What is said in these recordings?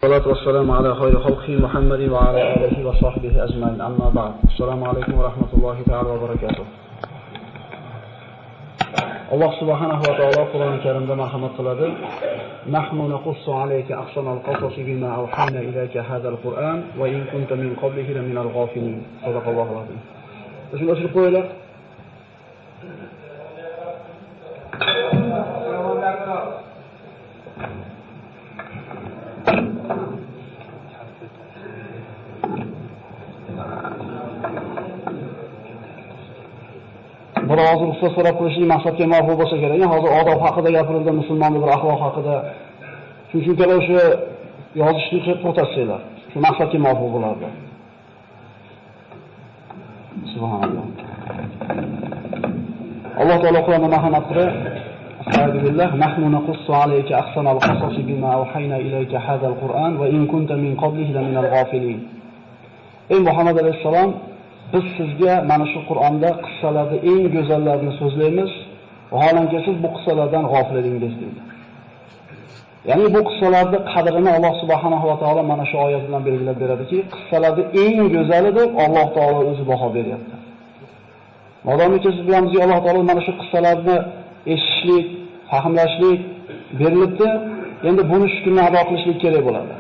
الصلاة والسلام على خير خلقه محمد وعلى آله وصحبه أجمعين أما بعد السلام عليكم ورحمة الله تعالى وبركاته. الله سبحانه وتعالى قرآن الكريم مرحمة قلده نحن نقص عليك أحسن القصص بما أوحينا إليك هذا القرآن وإن كنت من قبله لمن الغافلين. صدق الله العظيم. شنو أشرح قوله biroz ruxsat so'rab qo'yishlik maqsadga muvofiq bo'lsa kerak. Hozir odob haqida gapirildi, musulmonlik bir axloq haqida. Shunchaki o'sha yozishni to'xtatsanglar, shu maqsadga muvofiq bo'lardi. Subhanalloh. Alloh taolo Qur'onda marhamat qilib, Astagfirullah, nahnu naqussu alayka ahsanal qasasi bima awhayna ilayka hadzal Qur'an va in kunta min qablihi laminal ghafilin. Ey Muhammad alayhisalom, biz sizga mana shu Qur'onda qissalarning eng go'zallarini so'zlaymiz, vaholanki siz bu qissalardan g'ofil edingiz deydi. Ya'ni bu qissalarning qadrini Alloh subhanahu va taolo mana shu oyat bilan belgilab beradiki, qissalarning eng go'zali deb Alloh taolo o'zi baho beryapti. Modomiki siz bilan bizga Alloh taolo mana shu qissalarni eshitishlik, fahmlashlik berilibdi, endi buni shukrni ado qilishlik kerak bo'ladi.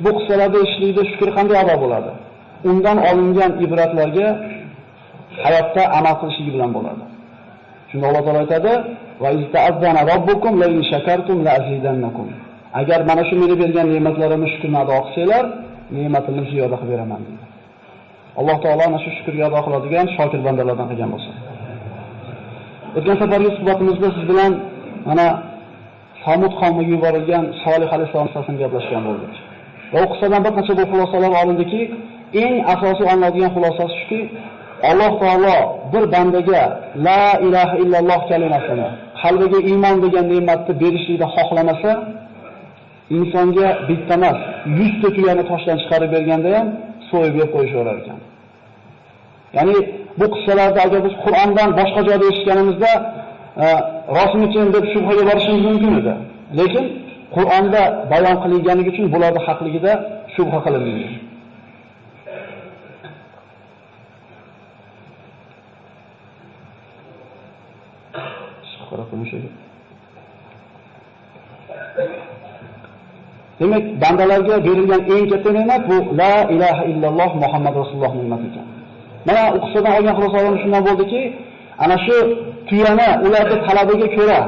Bu qissalarni eshitishlikda shukr qanday ado bo'ladi? Undan olingan ibratlarga hayotda amal qilishligi bilan bo'ladi. Shunda Alloh taolo aytadi: "Va izta'azzana robbukum la in shakartum la azidannakum." Agar mana shu menga bergan ne'matlarimni shukrni ado qilsanglar, ne'matimni ziyoda qilib beraman dedi. Alloh taolo ana shu shukrga ado qiladigan shokir bandalardan qilgan bo'lsin. O'tgan safargi suhbatimizda siz bilan mana Samud qavmiga yuborilgan Solih alayhisalom qissasini gaplashgan bo'ldik. Va u qissadan bir qancha xulosalar olindiki, eng asosiy olinadigan xulosasi shuki, Alloh taolo bir bandaga la ilaha illalloh kalimasini, qalbiga iymon degan ne'matni berishlikni xohlamasa, insonga bitta emas, 100 ta tuyani toshdan chiqarib berganda ham so'yib yeb qo'yishaverar ekan. Ya'ni bu qissalarda agar biz Qur'ondan boshqa joyda eshitganimizda rostmikin deb shubhaga borishimiz mumkin edi. Lekin Qur'onda bayon qilinganligi uchun bularning haqligida shubha qilinmaydi. Demak, bandalarga berilgan eng katta ne'mat bu la ilaha illalloh Muhammad rasululloh ne'mati ekan. Mana u qissadan olgan xulosalarimiz shundan bo'ldiki, ana shu tuyani ularning talabiga ko'ra,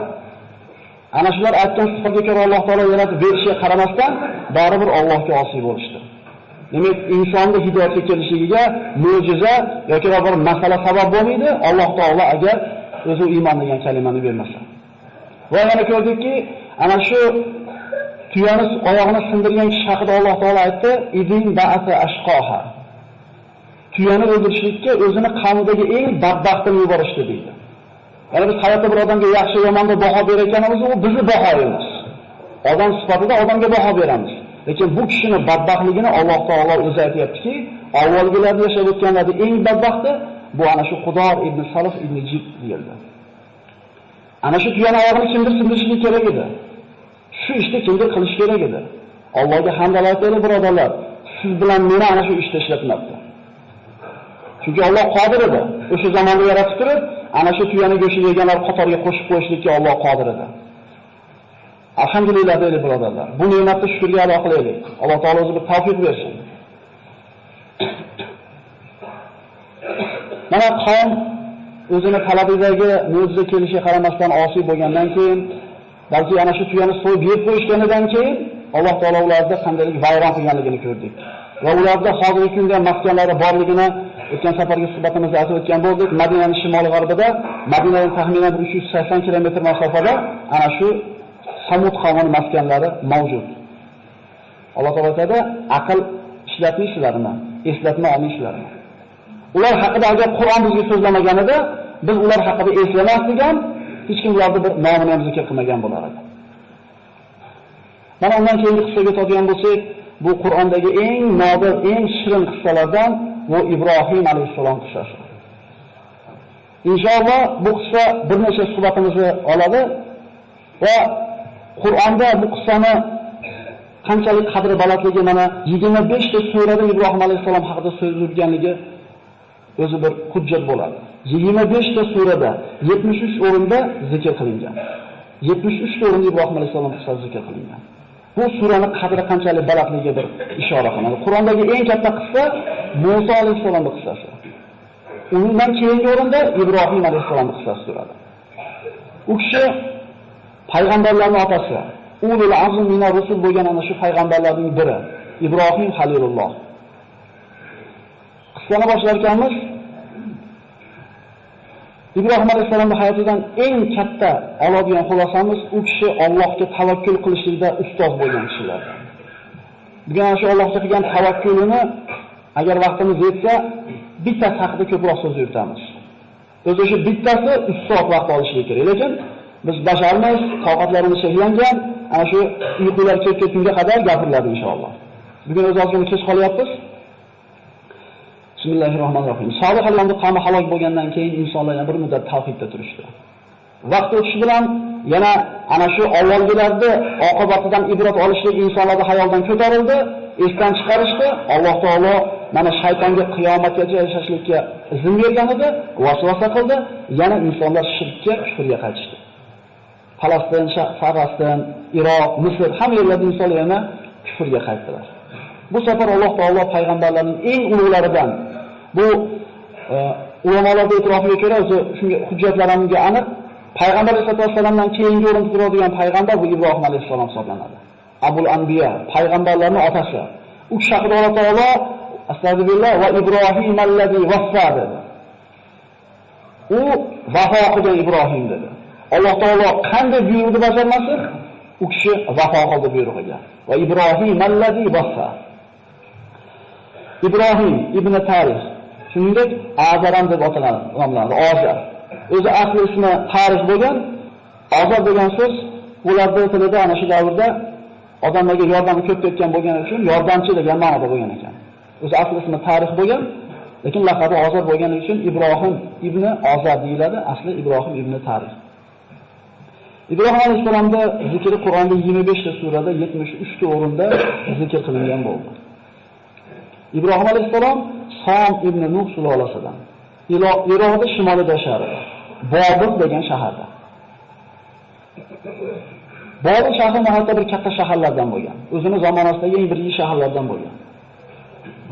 ana shular aytgan sifatga ko'ra Alloh taolo yaratib berishiga qaramasdan, baribir Allohga osiy bo'lishdi. Demak, insonning hidoyatga kelishligiga mo'jiza yoki bir masala sabab bo'lmaydi, Alloh taolo agar o'zi iymon degan kalimani bermasa. Va yana ko'rdikki, ana shu tuyani oyog'ini sindirgan kishi haqida Alloh taolo aytdi, idin ba'asa ashqoha. Tuyani o'ldirishlikka o'zini qavmidagi eng badbaxtini yuborishdi deydi. Ya'ni biz hayotda bir odamga yaxshi yomonga baho berayotganimiz u bizning bahoyimiz. Odam sifatida odamga baho beramiz. Lekin bu kishining badbaxtligini Alloh taolo o'zi aytayaptiki, avvalgilarda yashab o'tganlarning eng badbaxti bu ana shu Xudor ibn Salih ibn Jib deyildi. Ana shu tuyani oyog'ini kimdir sindirishlik kerak edi. Shu ishni kimdir qilish kerak edi. Allohga hamdlar aytaylik birodarlar. Siz bilan meni ana shu ishda ishlatmabdi. Chunki Alloh qodir edi. O'sha zamonda yaratib turib, ana shu tuyani go'shini yeganlar qatoriga qo'shib qo'yishlikka Alloh qodir edi. Alhamdulillah deylik birodarlar. Bu ne'matni shukrga ado qilaylik. Alloh taolo o'zi bir tavfiq bersin. Mana qavm o'zini talabidagi mo'jiza kelishiga qaramasdan osiy bo'lgandan keyin, balki ana shu tuyani so'yib yeb qo'yishganidan keyin Alloh taolo ularni qanday vayron qilganligini ko'rdik. Va ularda hozirgi kunda maskanlari borligini o'tgan safargi suhbatimizda aytib o'tgan bo'ldik. Madinaning shimoliy g'arbida, Madinadan taxminan 380 kilometr masofada ana shu Samud qavmining maskanlari mavjud. Alloh taolo aytadi, aql ishlatmaysizlarmi? Eslatma olmaysizlarmi? Ular haqida agar Qur'on bizga so'zlamaganida, biz ular haqida eslamasdik ham, hech kim ularni bir nomini ham zikr qilmagan bo'lar edi. Mana undan keyingi qissaga o'tadigan bo'lsak, bu Qur'ondagi eng nodir, eng shirin qissalardan bu Ibrohim alayhisalom qissasi. Inshaalloh bu qissa bir necha suhbatimizni oladi va Qur'onda bu qissani qanchalik qadri balandligi mana 25 ta surada Ibrohim alayhisalom haqida so'z yurganligi o'zi bir hujjat bo'ladi. 25 ta surada 73 o'rinda zikr qilingan. 73 ta o'rinda Ibrohim alayhisalom qissasi zikr qilingan. Bu suraning qadri qanchalik balandligiga bir ishora qiladi. Qur'ondagi eng katta qissa Musa alayhisalomning qissasi. Undan keyingi o'rinda Ibrohim alayhisalomning qissasi turadi. U kishi payg'ambarlarning otasi, ulul azm minar rusul bo'lgan ana shu payg'ambarlarning biri, Ibrohim Halilulloh. Qissani boshlar ekanmiz. Ibrohim alayhisolamning hayotidan eng katta oladigan xulosamiz u kishi Allohga tavakkul qilishlikda ustoz bo'lgan kishilar. Bugun ana shu Allohga qilgan tavakkulini agar vaqtimiz yetsa, bittasi haqida ko'proq so'z yuritamiz. O'zi shu bittasi 3 soat vaqt olishi kerak. Lekin biz basharmiz, toqatlarimiz cheklangan, ana shu uyqular kelib ketgunga qadar gapiriladi inshaalloh. Bugun o'z ozgina kech qolyapmiz. Bismillahirrohmanirrohim. Solihlarning qavmi halok bo'lgandan keyin insonlar yana bir muddat tavhidda turishdi. Vaqt o'tishi bilan yana ana shu avvalgilarda oqibatidan ibrat olishlik insonlarning hayoldan ko'tarildi, esdan chiqarishdi. Alloh taolo mana shaytonga qiyomatgacha yashashlikka izn bergan edi, vasvasa qildi, yana insonlar shirkka, kufrga qaytishdi. Falastin, Falastin, Iroq, Misr hamma yerlarda insonlar yana kufrga qaytdilar. Bu safar Alloh taolo payg'ambarlarning eng ulug'laridan bu ulamolarning e'tirofiga ko'ra o'zi shunga hujjatlarimga aniq payg'ambar sollallohu alayhi vasallamdan keyingi o'rinda turadigan payg'ambar bu Ibrohim alayhisalom hisoblanadi. Abul Anbiya, payg'ambarlarning otasi. U kishi haqida Alloh taolo astagfirullah va Ibrohim allazi vaffa dedi. U vafo qilgan Ibrohim dedi. Alloh taolo qanday buyruqni bajarmasin, u kishi vafo qildi buyrug'iga. Va Ibrohim allazi vaffa. Ibrohim ibn Tarix, shuningdek Azaram deb nomlanadi. Ozar. O'zi asli ismi Tarix bo'lgan. Ozar degan so'z ularning tilida ana shu davrda odamlarga yordami ko'p ketgan bo'lgani uchun yordamchi degan ma'noda bo'lgan ekan. O'zi asli ismi Tarix bo'lgan, lekin laqabi Ozar bo'lgani uchun Ibrohim ibn Ozar deyiladi. Asli Ibrohim ibn Tarix. Ibrohim alayhisolamning zikri Qur'onda 25 ta surada 73 ta o'rinda zikr qilingan bo'ldi. Ibrohim alayhisalom Salom ibn Nuh sulolasidan. Iroqda shimolida yashardi. Bobil degan shaharda. Bobil shahri nihoyatda bir katta shaharlardan bo'lgan. O'zini zamonasidagi eng birinchi shaharlardan bo'lgan.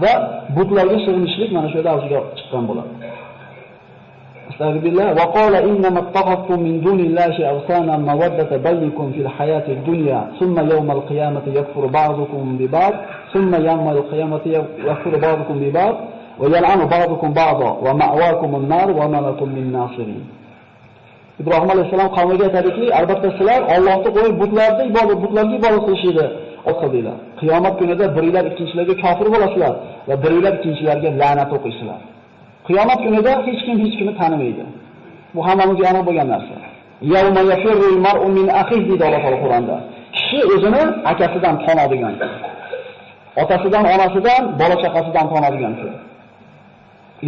Va butlarga sig'inishlik mana shu yerda avjiga chiqqan bo'ladi. Astagfirullah va qala innama ittakhadtum min dunillahi awsana mawaddata baynikum fil hayatid dunya thumma yawmal qiyamati yakfuru ba'dukum bi ba'd thumma yawmal qiyamati yakfuru ba'dukum bi ba'd va yal'anu ba'dukum ba'da va ma'wakumun nar va ma lakum min nasirin. Ibrohim alayhisalom qavmiga aytadiki, albatta sizlar Allohni qo'yib butlarga ibodat qilishingni o'qidinglar. Qiyomat kunida biringlar ikkinchilarga kofir bo'lasizlar va biringlar ikkinchilarga la'nat o'qiysizlar. Qiyomat kunida hech kimni tanimaydi. Bu hammamizga aniq bo'lgan narsa. Yawma yafirrul mar'u min akhihi deydi Alloh taolo Qur'onda. Kishi o'zini akasidan tonadigan. Otasidan, onasidan, bola chaqasidan tonadigan kun.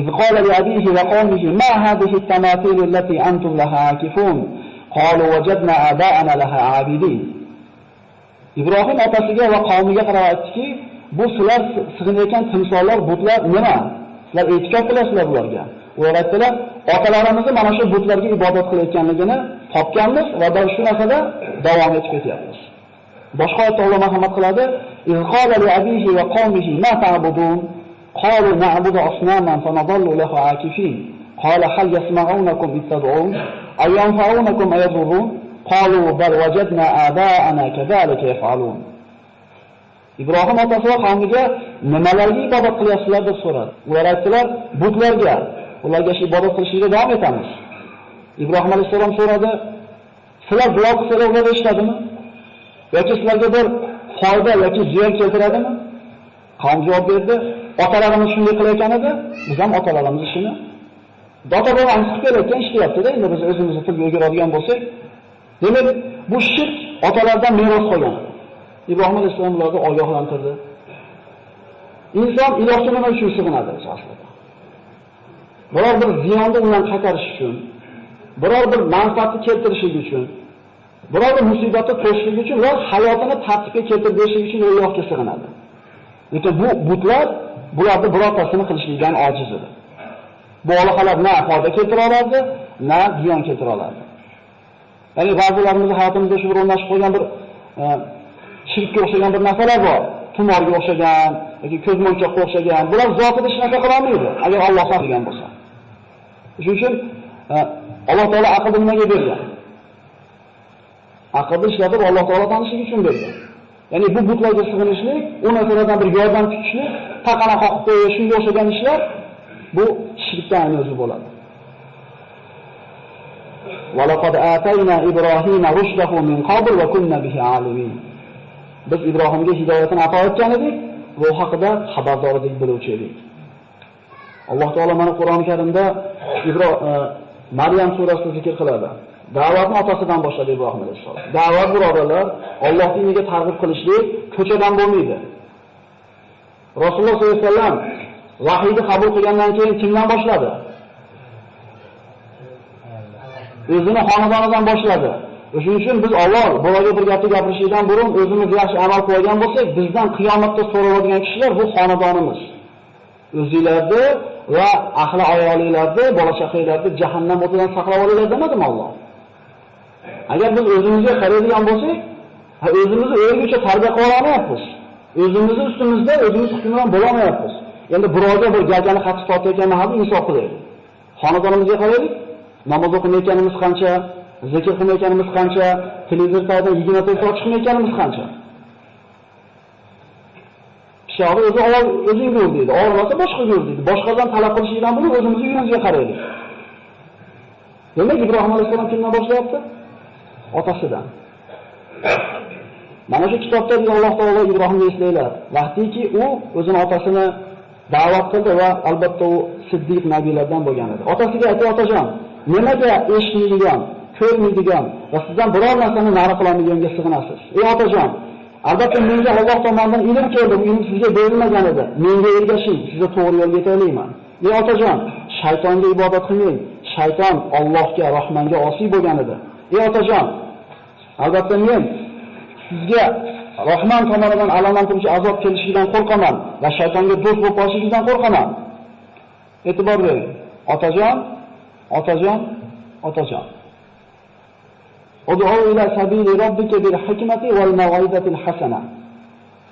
إذ قال لأبيه وقومه ما هذه التماثيل التي أنتم لها عاكفون قالوا وجدنا آباءنا لها عابدين. İbrahim otasiga va qavmiga qarab aytdiki, bu sizlar sig'inayotgan timsollar, butlar nima? Sizlar e'tikof qilasizlar bularga. Ular aytdilar, otalarimizni mana shu butlarga ibodat qilayotganligini topganmiz va shu narsada davom etib ketyapmiz. Boshqa oyatda Alloh marhamat qiladi. إذ قال لأبيه وقومه ما تعبدون قالوا نعبد أصناما فنظل لها عاكفين قال هل يسمعونكم إذ تدعون أو ينفعونكم أو يضرون قالوا بل وجدنا آباءنا كذلك يفعلون. İbrahim otasi va qavmiga nimalarga ibodat qilyapsizlar deb so'radi. Ular aytdilar, butlarga, ularga ibodat qilishga davom etamiz. Ibrohim alayhisalom so'radi, sizlar duo qilsalar ular eshitadimi? Yoki sizlarga bir foyda yoki ziyon keltiradimi? Qavm javob berdi, otalarimiz shunday qilayotgan edi, biz ham otalarimiz shuni ota-bobamiz qilib kelayotgan ishlayapti-da, endi biz o'zimizni tilga o'giradigan bo'lsak, demak bu shirk otalardan meros qolgan. Ibrohim alayhisalom ularni ogohlantirdi. Inson ilohga nima uchun sig'inadi aslida? Biror bir ziyonni undan qaytarish uchun, biror bir manfaatni keltirish uchun. Biroq musibatni to'sishlik uchun va hayotini tartibga keltirib berishlik uchun Allohga sig'inadi. Lekin bu butlar bularni birortasini qilishlikdan ojiz edi. Bu aloqalar na foyda keltira oladi, na ziyon keltira oladi. Ya'ni ba'zilarimiz hayotimizda shu o'rnashib qo'ygan bir shirkka o'xshagan bir narsalar bor. Tumorga o'xshagan yoki ko'zmonchoqqa o'xshagan. Bular zotida hech narsa qila olmaydi, agar Alloh xohlagan bo'lsa. Shuning uchun Alloh taolo aqlni nimaga bergan? Aqlni ishlatib Alloh taolo tanishlik uchun bergan. Ya'ni bu butlarga sig'inishlik, u narsalardan bir yordam kutishlik, taqana qoqib qo'yish, shunga o'xshagan ishlar bu shirkdan o'zi bo'ladi. Va laqad atayna Ibrohima rushdahu min qabl va kunna bihi alimin. Biz Ibrohimga hidoyatini ato etgan edik va u haqida xabardor edik, biluvchi edik. Alloh taolo mana Qur'oni Karimda Maryam surasida zikr qiladi. Da'vatni otasidan boshladi Ibrohim alayhisalom. Da'vat birodarlar, Alloh diniga targ'ib qilishlik ko'chadan bo'lmaydi. Rasululloh sollallohu alayhi vasallam vahiyni qabul qilgandan keyin kimdan boshladi? O'zini xonadonidan boshladi. Shuning uchun biz avval bolaga bir gapni gapirishdan burun o'zimiz yaxshi amal qilgan bo'lsak, bizdan qiyomatda so'raladigan kishilar bu xonadonimiz. O'zingizlarni va ahli ayolinglarni, bola chaqanglarni jahannam o'tidan saqlab olinglar demadimi Alloh? Agar biz o'zimizga qaraydigan bo'lsak, o'zimizni o'rnicha tarbiya qila olmayapmiz. O'zimizni ustimizda o'zimiz hukmron bo'la olmayapmiz. Endi birovga bir gagani qattiq tortayotgan mahalda insof qilaylik. Xonadonimizga qaraylik. Namoz o'qimayotganimiz qancha, zikr qilmayotganimiz qancha, televizorda 24 soat chiqmayotganimiz qancha. Sho'ri o'zi o'zing ko'r deydi, og'rimasa boshqa ko'r deydi. Boshqadan talab qilishdan bo'lib o'zimizning uyimizga qaraylik. Demak, Ibrohim alayhisalom kimdan boshlayapti? Otasidan. Mana shu kitobda Alloh taolo Ibrohimni eslaylar. Vaqtiki u o'zining otasini da'vat qildi va albatta u siddiq nabiylardan bo'lgan edi. Otasiga aytdi: "Otajon, nimaga eshitmaydigan, ko'rmaydigan va sizdan biror narsani nari qilolmayganga sig'inasiz? Ey otajon, albatta menga Alloh tomonidan ilm keldi, bu ilm sizga berilmagan edi. Menga ergashing, sizni to'g'ri yo'lga yetaklayman. Ey otajon, shaytonga ibodat qilmang. Shayton Allohga, Rahmonga osiy bo'lgan edi. Ey otajon, albatta men sizga Rahmon tomonidan alamlantiruvchi azob kelishidan qo'rqaman va shaytonga do'st bo'lib qolishingizdan qo'rqaman." E'tibor bering. Otajon. Ud'u ila sabili robbika bil hikmati wal maw'izatil hasana.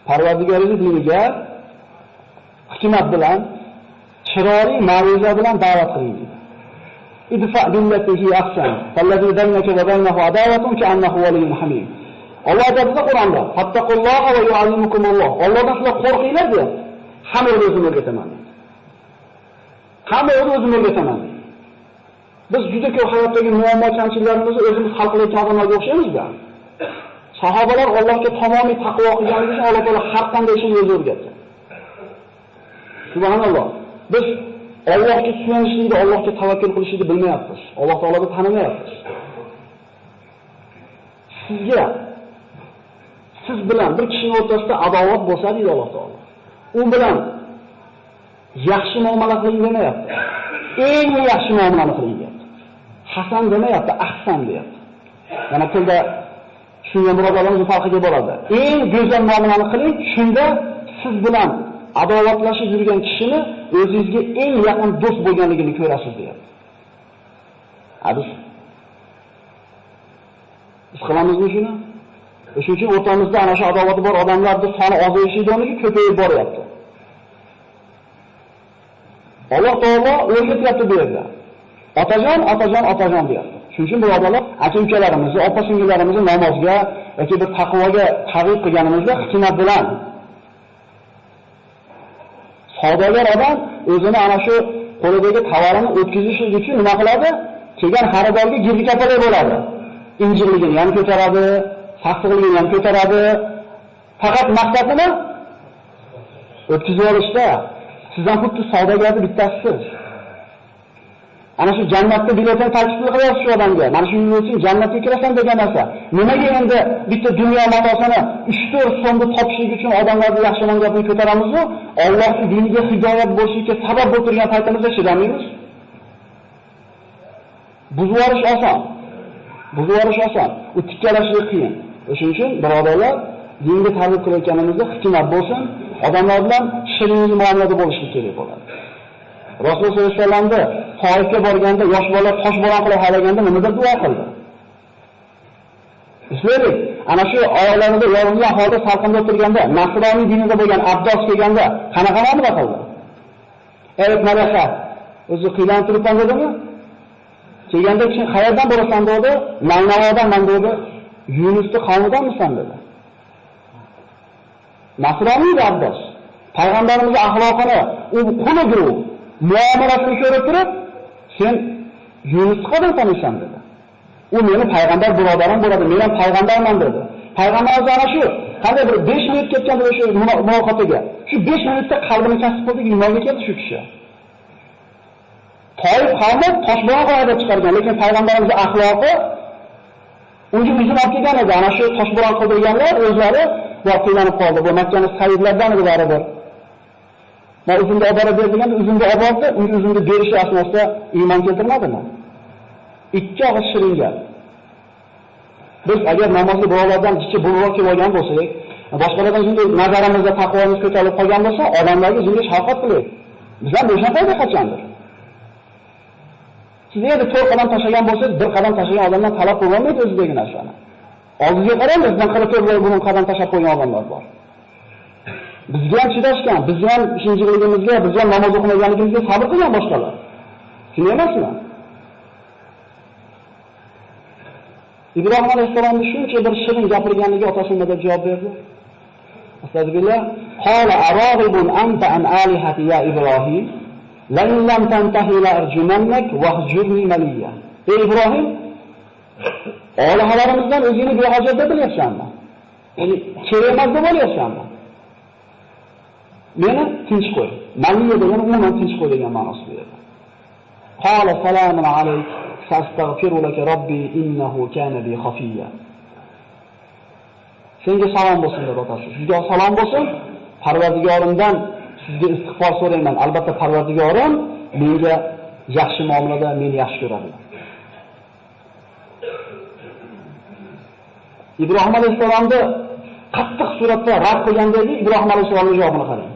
Parvardigoringiz diniga hikmat bilan, chiroyli ma'ruza bilan da'vat qiling. Idfa billati hi ahsan, fallazi baynaka va baynahu adawatun ka'annahu waliyyun hamim. Alloh aytadi Qur'onda: "Fattaqulloha va yu'allimukumulloh." Allohdan sizlar qo'rqinglar deb, hamma o'zini o'rgataman. Hamma o'zini o'rgataman. Biz juda ko'p hayotdagi muammo kamchiliklarimizni o'zimiz hal qilayotgan odamlarga o'xshaymiz-da. Sahobalar Allohga tamomiy taqvo qilganligi uchun Alloh taolo har qanday ishni o'zi o'rgatdi. Subhanalloh. Biz Allohga suyanishlikni, Allohga tavakkul qilishlikni bilmayapmiz. Alloh taoloni tanimayapmiz. Siz bilan bir kishining o'rtasida adovat bo'lsa deydi Alloh taolo. U bilan yaxshi muomala qiling demayapti. Eng yaxshi muomalani qiling deyapti. Hasan demayapti, ahsan deyapti. Mana tilda shunga birodarlarimiz farqiga boradi. Eng go'zal muomalani qiling, shunda siz bilan adovatlashib yurgan kishini o'zingizga eng yaqin do'st bo'lganligini ko'rasiz deyapti. Biz qilamizmi shuni? Shuning uchun o'rtamizda ana shu adovati bor odamlarning soni ozayishida o'rniga ko'payib boryapti. Alloh taolo o'rgatyapti bu yerda. Otajon deyapti. Shuning uchun birodarlar, aka-ukalarimizni, opa-singillarimizni namozga yoki bir taqvoga targ'ib qilganimizda hikmat bilan. Savdogar odam o'zini ana shu qo'lidagi tovarini o'tkazish uchun nima qiladi? Kelgan xaridorga girdi kapalar bo'ladi. Injirligini ham ko'taradi, sassiqligini ham ko'taradi. Faqat maqsadini o'tkazib olishda. Sizdan xuddi savdogarning bittasisiz. Ana shu jannatda biletini taklif qilyapsiz shu odamga. Mana shu yo'lsin jannatga kirasan degan narsa. Nimaga endi bitta dunyo matosini 3-4 so'mda topishlik uchun odamlarni yaxshiman gapini ko'taramiz-ku? Allohning diniga hidoyat bo'lishiga sabab bo'lib turgan paytimizda chidamaymiz. Buzib olish oson. Buzib yuborish oson, u tikkalashlik qiyin. Shuning uchun birodarlar, dinga targ'ib qilayotganimizda hikmat bo'lsin, odamlar bilan shirin muomalada bo'lishlik kerak bo'ladi. Rasululloh sollallohu alayhi vasallamda Payga borganda yosh bola toshbo'ron qilib haydaganda nimadir duo qildi. Eslaylik, ana shu oilalarida yorilgan holda salqinda o'tirganda, Nasroniy dinida bo'lgan Abdulloh kelganda qanaqa muomala qildi? Ey malaka, o'zi qiylanib turibman dedimi? Kelganda kim qayerdan bo'lasan dedi? Naynavodanman dedi. Yunusni qavmidanmisan dedi. Nasroniy Abdulloh payg'ambarimiz axloqini, u qulidir, muomalasini ko'rib turib, sen Yunusni qanday taniysan dedi. U meni payg'ambar birodarim bo'ladi, men ham payg'ambarman dedi. Payg'ambarimiz ana shu qanday bir 5 minut ketganda o'sha muloqotiga, shu 5 minutda qalbini kasb qildi, iymonga keldi shu kishi. Toyib qavmi toshbo'ron qilib chiqargan, lekin payg'ambarimiz axloqi unga uzun olib kelgan edi. Ana shu toshbo'ron qildirganlar o'zlari voqelanib qoldi. Bu Makkaning sayyidlaridan edi baribir. Ma uzunga olib borib berganda uzunga olib bordi, unga uzunga berish asnosida iymon keltirmadimi? Ikki og'iz shirin gap. Biz agar namozli birovlardan kichik bulg'or kelib olgan bo'lsak, boshqalardan shunday nazarimizda taqvomiz ko'tarilib qolgan bo'lsa, odamlarga shunday shafqat qilaylik. Biz ham o'shanday qachondir. Siz endi 4 qadam tashlagan bo'lsangiz, 1 qadam tashlagan odamdan talab qilolmaydi o'zidagi narsani. Oldinga qarang, bizdan 44 bunun qadam tashlab qo'ygan odamlar bor. Bizga ham chidashgan, bizga ham shinjiligimizga, bizga ham namoz o'qimaganligimizga sabr qilgan boshqalar. Shunday emasmi? Ibrohim alayhisalomning shuncha bir shirin gapirganligi otasi nima deb javob berdi? Astagfirullah. Qala aragibun anta an alihati ya Ibrohim, la in lam tantahi la arjumannak wahjurni maliya. Ey Ibrohim, olihalarimizdan o'zingni behojat deb bilyapsanmi? Ya'ni kerak emas deb olyapsanmi? Meni tinch qo'y. Maliya degani umuman tinch qo'y degan ma'nosida edi. Qala salamun alayk. Astaghfiru laka robbi innahu kana bi khafiya. Senga salom bo'lsin deb otasi. Sizga salom bo'lsin. Parvardigorimdan sizga istig'for so'rayman. Albatta Parvardigorim menga yaxshi muomalada meni yaxshi ko'radi. Ibrohim alayhisalomni qattiq suratda rad qilgandagi Ibrohim alayhisalomning javobini qarang.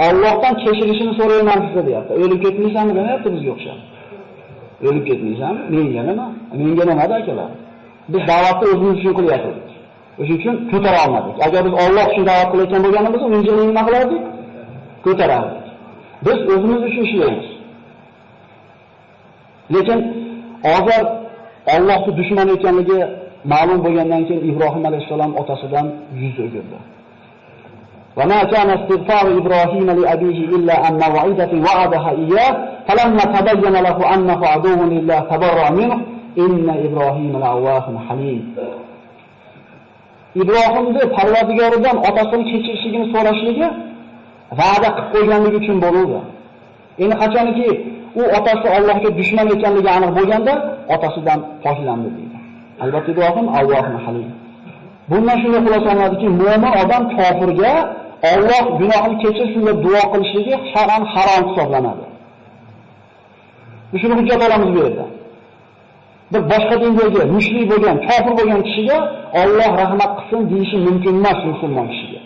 Allohdan kechirishini so'rayman sizga deyapti. O'lib ketmaysanmi demayapti bizga o'xshab. O'lib ketmaysanmi? Menga nima? Menga nima akalar? Biz da'vatni o'zimiz uchun qilyapmiz. O'shuning uchun ko'tara olmadik. Agar biz Alloh uchun da'vat qilayotgan bo'lganimizda, unga nima qilardik? Ko'tarardik. Biz o'zimiz uchun ishlaymiz. Lekin hozir Allohning dushman ekanligi ma'lum bo'lgandan keyin Ibrohim alayhisalom otasidan yuz o'girdi. Va ma kana istighfar Ibrohim li abihi illa an maw'idati wa'adaha iyyah falamma tabayyana lahu annahu aduwwun lillah tabarra'a minhu inna Ibrohim la'awwahun halim. Ibrohimning Parvardigoridan otasini kechirishligini so'rashligi va'da qilib qo'yganligi uchun bo'ldi. Endi qachonki u otasi Allohga dushman ekanligi aniq bo'lganda otasidan poklanadi deydi. Albatta Ibrohim Allohun halim. Bundan shunday xulosalanadiki, mo'min odam kofirga Alloh gunohini kechirsin deb duo qilishligi shar'an harom hisoblanadi. Shuni hujjat olamiz bu yerda. Bir boshqa dindagi mushrik bo'lgan, kofir bo'lgan kishiga Alloh rahmat qilsin deyishi mumkin emas musulmon kishiga.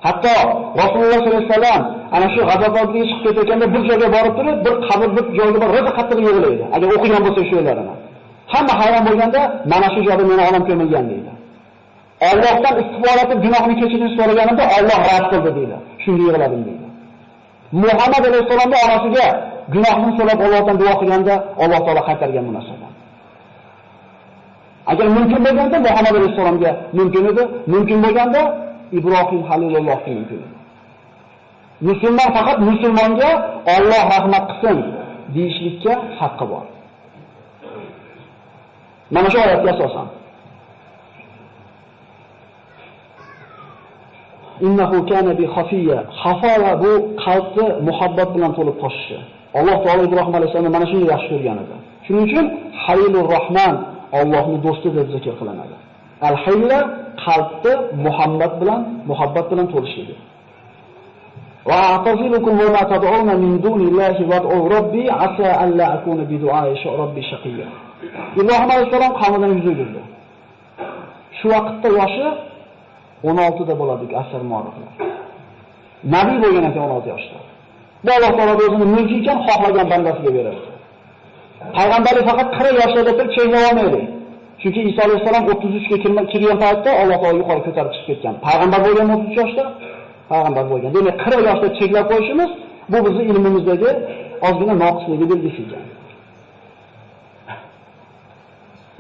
Hatto Rasululloh sollallohu alayhi vasallam ana shu g'azotlarga chiqib ketayotganda bir joyga borib turib, bir qabr bir joyga borib rosa qattiq yig'laydi. Agar o'qigan bo'lsa shu yerlarini. Hamma hayron bo'lganda, mana shu joyda meni olam ko'milgan deydi. Allohdan istig'for etib gunohni kechirishni so'raganimda Alloh rad qildi deydi. Shunga yig'ladim deydi. Muhammad alayhisolamning onasiga gunohni so'rab Allohdan duo qilganda Alloh taolo qaytargan bu narsani. Agar mumkin bo'lganda Muhammad alayhisolamga mumkin edi, mumkin bo'lganda Ibrohim Halilullohga mumkin edi. Musulmon faqat musulmonga Alloh rahmat qilsin deyishlikka haqqi bor. Mana shu oyatga asosan innahu kana bi khafiya. Khafa bu qalbni muhabbat bilan to'lib toshishi. Alloh taolo Ibrohim alayhisolamni mana shunday yaxshi ko'rgan edi. Shuning uchun Halilur Rahman Allohning do'sti deb zikr qilinadi. Al-Hayla qalbni muhabbat bilan to'lishligi. Va a'tazilukum wa ma tad'una min dunillahi wad'u robbi asa alla akuna bi du'a'i robbi shaqiyya. Ibrohim alayhisalom qavmidan yuz o'girdi. Shu vaqtda yoshi 16 da bo'ladi asr muoriflar. Nabiy bo'lgan ekan 16 yoshda. Bu Alloh taolo o'zining mulki ekan xohlagan bandasiga beradi. Payg'ambarlik faqat 40 yoshda turib cheklab olmaydi. Chunki Iso alayhisalom 33 ga kirgan paytda Alloh taolo yuqori ko'tarib chiqib ketgan. Payg'ambar bo'lgan 33 yoshda payg'ambar bo'lgan. Demak 40 yoshda cheklab qo'yishimiz bu bizning ilmimizdagi ozgina noqisligi belgisi ekan.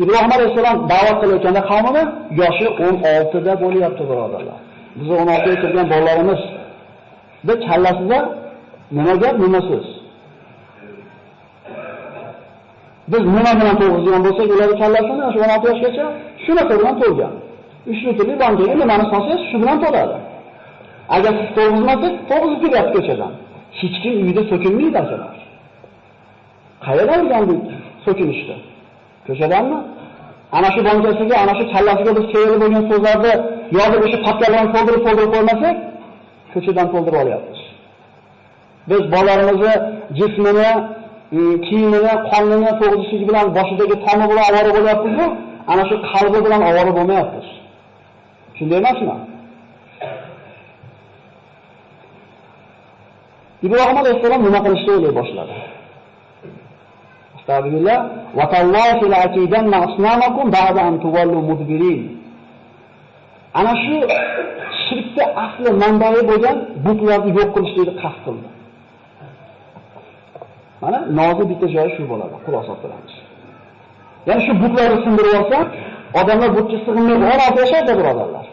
Ibrohim alayhisalom da'vat qilayotganda qavmini yoshi 16 da bo'lyapti, birodarlar. Biz 16 ga kirgan bolalarimiz da kallasida nima gap, nima so'z. Biz nima bilan to'g'izgan bo'lsak, ularning kallasini shu 16 yoshgacha shunaqa bilan to'lgan. 3 litrli bankaga nimani solsangiz, shu bilan to'ladi. Agar siz to'g'izmasangiz, to'g'izib ketyapti ko'chadan. Hech kim uyida so'kinmaydi akalar. Qayerdan o'rgan bu so'kinishdi? Ko'chadanmi? Ana shu bankasiga, ana shu kallasiga biz kerak bo'lgan so'zlarni yozib o'sha papkalarni to'ldirib qo'ymasak, ko'chadan to'ldirib olyapmiz. Biz bolalarimizni jismini, kiyimini, qonini to'g'rishligi bilan boshidagi tomi bilan ovora bo'lyapmiz-ku, ana shu qalbi bilan ovora bo'lmayapmiz. Shunday emasmi? Ibrohim alayhisalom nima qilishni o'ylay boshladi. Astagfirullah va tallahi la aqidanna asnamakum ba'da an tuwallu mudbirin. Ana shu shirkda asli manbai bo'lgan butlarni yo'q qilishni qasd qildi. Mana nozik bitta joyi shu bo'ladi, xulosa qilamiz. Ya'ni shu butlarni sindirib olsa, odamlar butga sig'inmaydi, orada yashaydi, birodarlar.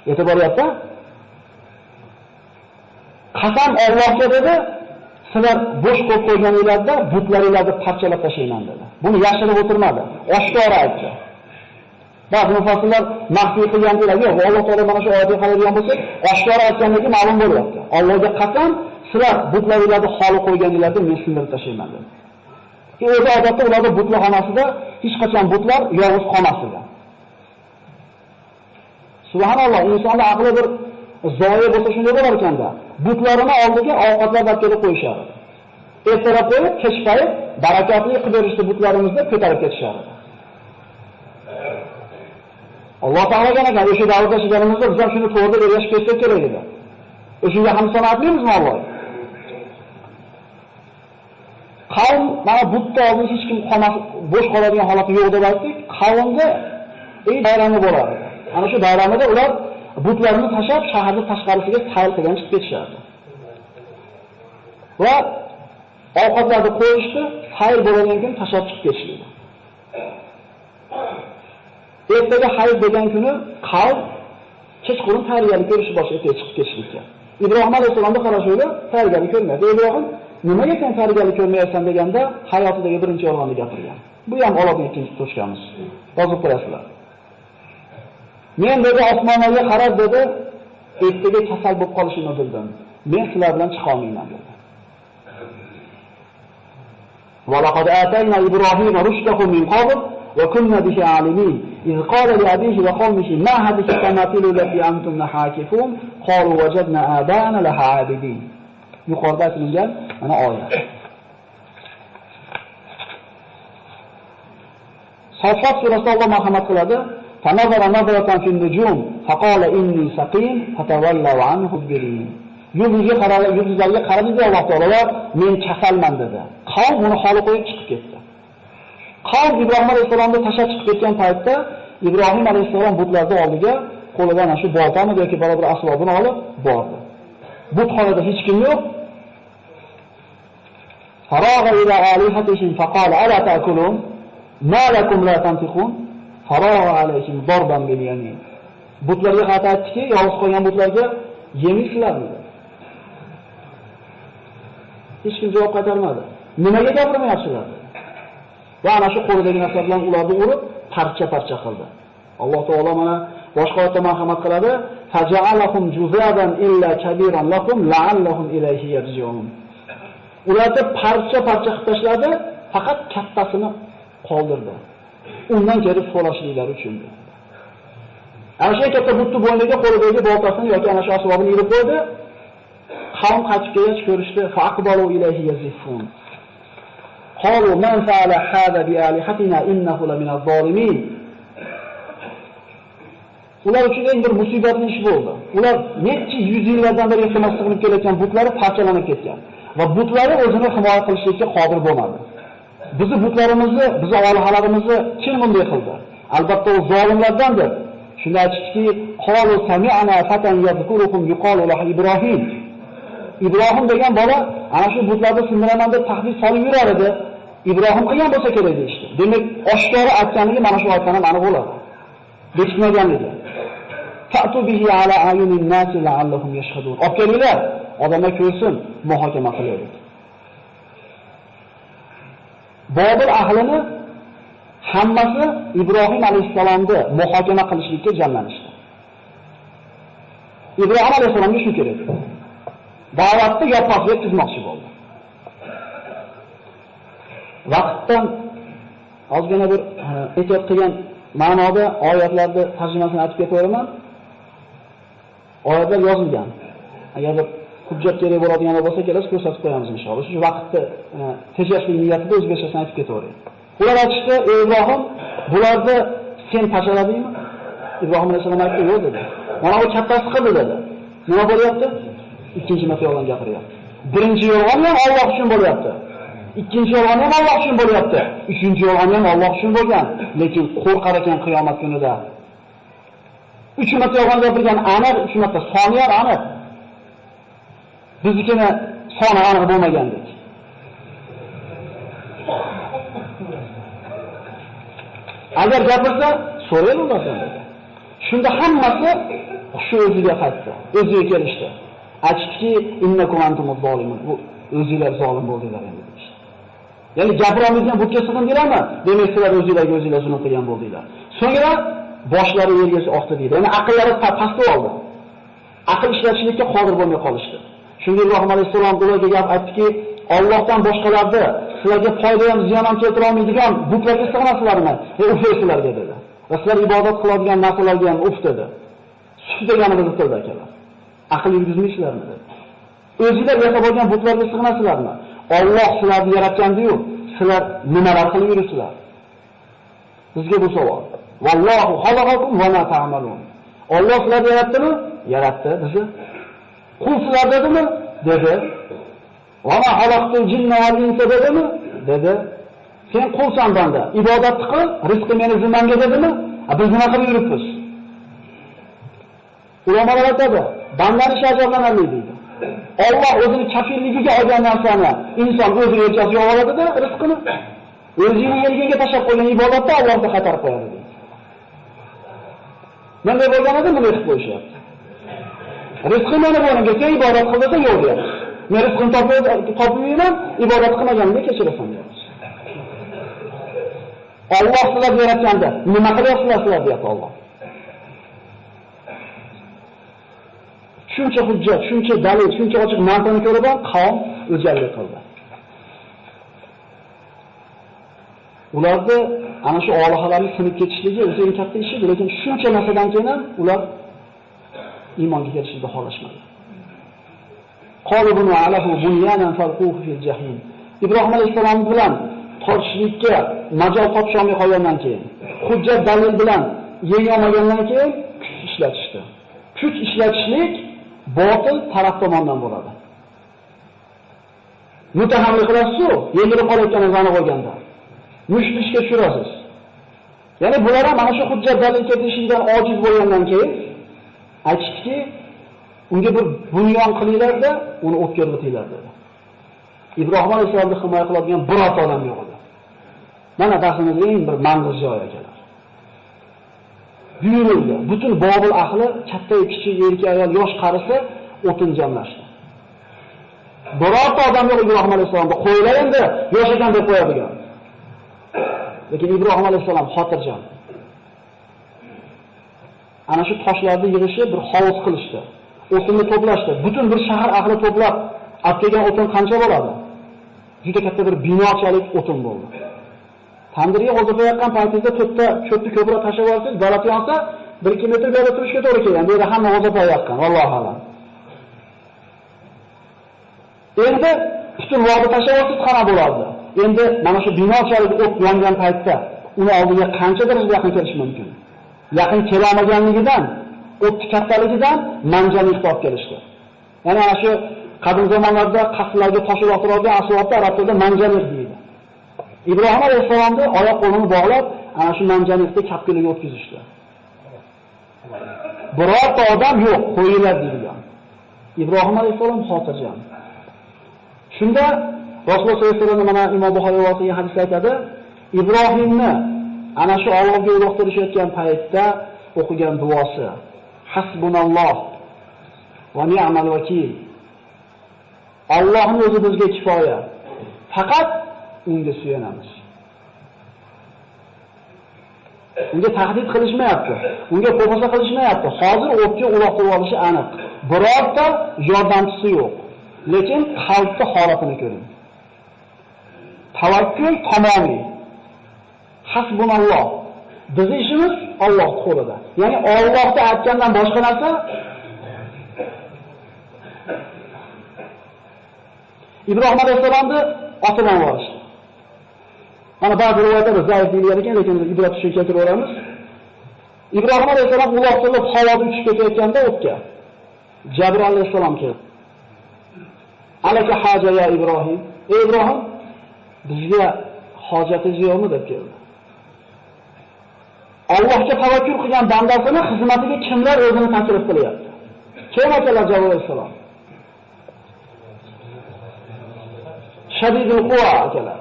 Yetib boryapti. Qasam Allohga dedi, sizlar bo'sh qo'yib qo'yganinglarda butlaringlarni parchalab tashlayman dedi. Buni yashirib o'tirmadi, oshkora aytdi. Ba'zi mufassirlar maxfiy qilgan deydilar, yo'q, Alloh taolo mana shu oyatga qaraydigan bo'lsak, oshkora aytganligi ma'lum bo'lyapti. Allohga qasam, sizlar butlaringlarni xoli qo'yganinglarda men sindirib tashlayman dedi. O'zi odatda ularning butlarxonasida hech qachon butlar yolg'iz qolmasdi. Subhanalloh, insonning aqli bir zoya bo'lsa shunday bo'lar ekanda. Butlarini oldiga ovqatlar daftarga qo'yishardi. Ertalab qo'yib, kech payt barakatli qilib berishdi butlarimizni ko'tarib ketishardi. Alloh taologa ekan o'sha davrda yashaganimizda biz ham shuni to'g'ri yashab ketsak kerak edi. O'shunga ham sanoatlimizmi Alloh? Qavm mana butda oldin hech kim qolmas, bo'sh qoladigan holati yo'q deb aytdik. Qavmga bayrami bo'ladi. Ana shu bayramida ular butlarni tashab shaharning tashqarisiga sayr qilgan chiqib ketishardi. Va ovqatlarni qo'yishdi, sayr bo'ladigan kun tashab chiqib ketishdi. Ertaga hayit degan kuni qavm kechqurun tayyorgarlik ko'rishi boshlaydi chiqib ketishlikka. Ibrohim alayhisolamni qarashiga tayyorgarlik ko'rmaydi. Ibrohim nimaga sen tayyorgarlik ko'rmayapsan deganda hayotidagi birinchi yolg'onni gapirgan. Bu ham Allohning ikkinchi to'shkamiz. Yozib qo'yasizlar. Men dedi osmonlarga qarab dedi, ertaga kasal bo'lib qolishini bildim. Men sizlar bilan chiqa olmayman dedi. Va laqad atayna Ibrohima rushdahu min qabl va kunna bihi alimin. إذ قال لأبيه وقومه ما هذه التماثيل التي أنتم حاكفون قالوا وجدنا آباءنا لها عابدين. yuqorida aytilgan mana oyat. Safat surasida Alloh marhamat qiladi. فنظر نظرة في النجوم فقال إني سقيم فتولوا عنه مدبرين. Yulduzlarga qaradi Alloh taolo, men kasalman dedi. Qavm uni xoli qo'yib chiqib ketdi. Qavm Ibrohim alayhisolamni tashlab chiqib ketgan paytda Ibrohim alayhisalom butlarning oldiga qo'lidan shu boltani yoki boshqa bir asbobini olib bordi. Butxonada hech kim yo'q. Faragha ila alihatihim faqala ala ta'kulun ma lakum la tantiqun faragha alayhim darban bil yamin. Butlarga qarab aytdiki, yolg'iz qolgan butlarga yemaysizlarmi? Hech kim javob qaytarmadi. Nimaga gapirmayapsizlar? Va ana shu qo'lidagi narsa bilan ularni urib, parcha-parcha qildi. Alloh taolo mana boshqa oyatda marhamat qiladi: "Faja'alahum juzadan illa kabiran lakum la'allahum ilayhi yarji'un." Ularni parcha-parcha qilib tashladi, faqat kattasini qoldirdi. Undan kelib so'rashliklar uchun. Ana shu katta butni bo'yniga qo'lidagi boltasini yoki ana shu asbobini ilib qo'ydi. Qavm qaytib kelgach ko'rishdi, faqbalu ilayhi yazifun. قالوا من فعل هذا بآلهتنا إنه لمن الظالمين. Ular uchun eng bir musibatli ish bo'ldi. Ular necha yuz yillardan beri iltimos qilib kelayotgan butlari parchalanib ketgan va butlari o'zini himoya qilishga qodir bo'lmadi. Bizi butlarimizni, bizi olihalarimizni kim bunday qildi? Albatta u zolimlardandir. Shunda aytishki, qalu sami'na fatan yadhkurukum yuqalu lahu Ibrohim. Ibrohim degan bola ana shu butlarni sindiraman deb tahdid solib yurar edi. Ibrohim qilgan bo'lsa kerak deydi. Demak, oshkora aytganligi mana shu aytgan ham aniq bo'ladi. Bekitmaganligi. Ta'tu bihi ala ayunin nasi la'allahum yashhadun. Okelinglar, odamlar ko'rsin, muhokama qilaylik. Bobil ahlini hammasi Ibrohim alayhisalomni muhokama qilishlikka jamlanishdi. Ibrohim alayhisalomga shu kerak. Da'vatni yoppasiga yetkazmoqchi bo'ldi. Vaqtdan ozgina bir ehtiyot qilgan ma'noda oyatlarni tarjimasini aytib ketaman. Oyatlar yozilgan. Agar bir hujjat kerak bo'ladigan bo'lsa, kelasiz ko'rsatib qo'yamiz inshaalloh. Shu vaqtda tejashli niyatida o'zbekchasini aytib ketaveraylik. Ular aytishdi, "Ey Ibrohim, bularni sen tashaladingmi?" Ibrohim alayhisalom aytdi, "Yo'q" dedi. Mana bu kattasi qildi dedi. Nima bo'lyapti? Ikkinchi marta yolg'on gapiryapti. Birinchi yolg'on ham Alloh uchun bo'lyapti. Ikkinchi yolg'on ham Alloh uchun bo'lyapti. Uchinchi yolg'on ham Alloh uchun bo'lgan, lekin qo'rqar ekan qiyomat kunida. 3 marta yolg'on gapirgan aniq, 3 marta soni ham aniq. Biznikini soni aniq bo'lmagandek. Agar gapirsa, so'raylik ulardan dedi. Shunda hammasi shu o'ziga qaytdi. O'ziga kelishdi. Aytishdiki, innakum antumuz zolimun. Bu o'zingizlar zolim bo'ldinglar endi dedi. Ya'ni gapirolmaydigan butga sig'indinglarmi? Demak, sizlar o'zingizlarga o'zingizlar zulm qilgan bo'ldinglar. So'ngra boshlari yerga oqdi deydi. Ya'ni aqllari pastga oldi. Aql ishlatishlikka qodir bo'lmay qolishdi. Shunda Ibrohim alayhisalom ularga gap aytdiki, Allohdan boshqalarni sizlarga foyda ham ziyon ham keltira olmaydigan butlarga sig'inasizlarmi? Uflaysizlarga dedi. Va sizlar ibodat qiladigan narsalarga ham uf dedi. Shu deganimizni tilda akalar. Aql yurgizmaysizlarmi dedi. O'zingizlar yasab olgan butlarga sig'inasizlarmi? Alloh sizlarni yaratgandi-yu, sizlar nimalar qilib yuribsizlar? Bizga bu savol. Vallohu xalaqakum va ma ta'malun. Alloh sizlarni yaratdimi? Yaratdi bizni. Qul sizlar dedimi? Dedi. Va ma xalaqtul jinna val insa dedimi? Dedi. Sen qulsan banda, ibodat qil, rizqi meni zimmamga dedimi? Biz nima qilib yuribmiz? Ulamolar aytadi, bandani shajoblanarli deydi. Alloh o'zini kafilligiga olgan narsani inson o'zi yelkasiga oladi-da, rizqini. O'zining yerga tashab qo'ygan ibodatni Allohga qaytarib qo'yadi deydi. Bunday bo'lganida buni qilib qo'yishyapti. Rizqi meni bo'limga sen ibodat qil desa yo'q deyapti. Men rizqini topmayman, ibodat qilmaganimga kechirasan deyapti. Alloh sizlarni yaratganda nima qilyapsizlar deyapti Alloh. Shuncha hujjat, shuncha dalil, shuncha ochiq mantiqni ko'rib ham qavm o'jarlik qildi. Ularda ana shu olihalarning sinib ketishligi o'zi eng katta ish edi, lekin shuncha narsadan keyin ham ular iymonga kelishni xohlashmadi. Qalibun alahu bunyanan falquhu fil jahim. Ibrohim alayhisalom bilan tortishlikka majol topsholmay qolgandan keyin, hujjat dalil bilan yengolmagandan keyin kuch ishlatishdi. Kuch ishlatishlik botil taraf tomonidan bo'ladi. Mutahamlik qilasiz-ku, yengilib qolayotganingizni aniq bo'lganda. Mushtlishga tushirasiz. Ya'ni bular ham mana shu hujjat dalil keltirishdan ojiz bo'lgandan keyin aytishdiki, unga bir bunyon qilinglar-da, uni o'tkazib o'tinglar dedi. Ibrohim alayhisalomni himoya qiladigan birorta odam yo'q edi. Mana darsimizning eng bir manzil joyi ekanlar. Buyurildi. Butun Bobil ahli, katta, kichik, erkak, ayol, yosh, qarisi o'tin jamlashdi. Birorta odam yo'q Ibrohim alayhisalomga qo'ylar endi, yosh ekan deb qo'yadigan. Lekin Ibrohim alayhisalom xotirjam. Ana shu toshlarni yig'ishib bir hovuz qilishdi. O'tinni to'plashdi. Butun bir shahar ahli to'plab, olib kelgan o'tin qancha bo'ladi? Juda katta bir binochalik o'tin bo'ldi. Tandirga qo'zg'ayotgan paytingizda to'rtta cho'pni ko'proq tashlab olsangiz, dalati yonsa 1-2 metr berib turishga to'g'ri keladi. Bu yerda hamma qo'zg'ayotgan, vallohu alam. Endi butun vaqtni tashlab olsangiz qana bo'ladi. endi mana shu binochalik o't yongan paytda uni oldiga qancha darajada yaqin kelish mumkin? Yaqin kela olmaganligidan, o'tni kattaligidan manjani olib kelishdi. Ya'ni ana shu qadim zamonlarda qasrlarga tosh uloqtiradigan asbobda arab tilida manjaniq deydi. Ibrohim alayhisolamni oyoq qo'lini bog'lab, ana shu manjaniqni kapkiliga o'tkazishdi. Birorta odam yo'q, qo'yinglar deyilgan. Ibrohim alayhisolam xotirjam. Shunda Rasululloh sollallohu alayhi vasallam mana Imom Buxoriy rivoyat qilgan hadisda aytadi, Ibrohimni ana shu Allohga uloqtirishayotgan paytda o'qigan duosi: Hasbunalloh va ni'mal vakil. Allohning o'zi bizga kifoya. Faqat unga suyanamiz. Unga tahdid qilishmayapti, unga qo'pasa qilishmayapti. Hozir o'tga uloqtirib olishi aniq. Birorta yordamchisi yo'q. Lekin qalbning holatini ko'ring. Tavakkul tamomiy. Hasbunalloh. Bizning ishimiz Alloh qo'lida. Ya'ni Allohga aytgandan boshqa narsa Ibrohim alayhisolamni otidan borishdi. Mana ba'zi rivoyatlarda zaif deyilgan ekan, lekin ibrat uchun keltiraveramiz. Ibrohim alayhisolam uloqtirib havoda uchib ketayotganda o'tga Jabroil alayhisolam keldi. Alaka haja ya Ibrohim. Ey Ibrohim, bizga hojatingiz yo'qmi deb keldi. Allohga tavakkul qilgan bandasini xizmatiga kimlar o'zini taklif qilyapti? Kim akalar Jabroil alayhisolam? Shadidul quva akalar.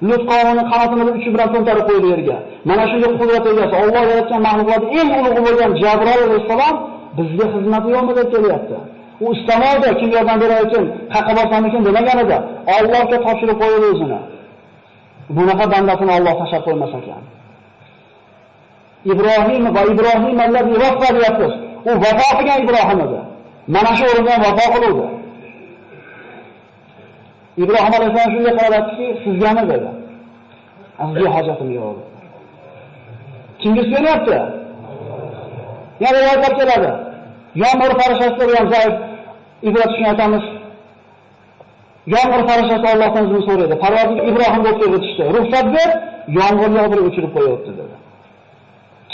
Lut qavmini qanotini uchi bilan to'ntarib qo'ydi yerga. Mana shunga qudrat egasi Alloh yaratgan mahluqotning eng ulug'i bo'lgan Jabroil alayhisolam bizga xizmati yo'qmi deb kelyapti. U istamaydi, kim yordam berar ekan, qayerga borsamikin demaganida, Allohga topshirib qo'ydi o'zini. Bunaqa bandasini Alloh tashlab qo'ymas ekan. Ibrohim va Ibrohim allazi vaffa deyapsiz. U vafo qilgan Ibrohim edi. Mana shu o'rindan vafo qildi. Ibrohim alayhisolam shunday qarabki, sizgami dedi. Sizga hojatim yo'q. Kimga suyanayapti? Yana rivoyatlar keladi. Yomg'ir farishtalari ham zaif ibrat uchun aytamiz. Yomg'ir farishtalari Allohdan izn so'raydi. Parvardigor Ibrohimga o'tkazishdi. Ruxsat ber, yomg'ir yog'dirib o'chirib qo'yapti dedi.